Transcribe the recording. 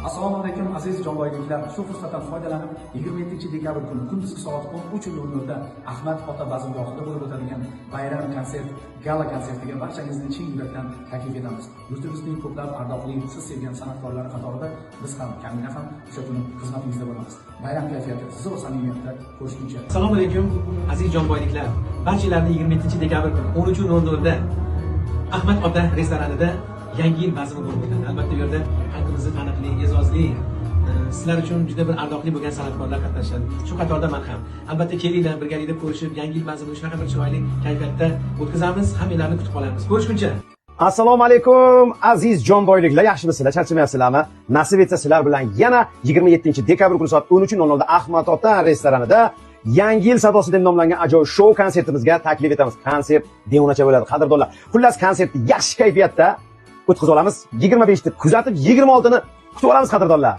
Assalomu alaykum aziz jonboyliklar. Shu fursatdan foydalanib 27-dekabr kuni kunduzgi soat 13:00 da Ahmad Ota bazmgohida bo'lib o'tadigan bayram konsert, gala konsertiga barchangizni chin yurakdan taklif etamiz. Yurtimizning ko'plab ardoqli, siz sevgan san'atkorlari qatorida biz ham, Kamina ham o'sha kuni xizmatingizda bo'lamiz. Bayram kayfiyati, zo'r samimiyatda ko'rishguncha. Assalomu alaykum aziz jonboyliklar. Barchalarni 27-dekabr kuni 13:00 da Ahmad Ota restoranida yangi yil bazmi bo'lib o'tadi. Albatta bu yerda xalqimizning taniqli, e'zozli, sizlar uchun juda bir ardoqli bo'lgan san'atkorlar qatnashadi. Shu qatorda men ham. Albatta kelinglar, birgalikda ko'rishib, yangi yil bazmini shunaqa bir chiroyli kayfiyatda o'tkazamiz. Hammalarni kutib qolamiz. Ko'rishguncha. Assalomu alaykum aziz jonboyliklar, yaxshimisizlar, charchamayapsizlarmi? Nasib etsa sizlar bilan yana 27-dekabr kuni soat 13:00 da Ahmad Ota restoranida Yangi yil sadosi deb nomlangan ajoyib shou konsertimizga taklif etamiz. Konsert devonacha bo'ladi, qadrdonlar. Xullas, konsertni yaxshi kayfiyatda o'tkazib olamiz. 25 ni kuzatib, 26 ni kutib olamiz, qadrdonlar.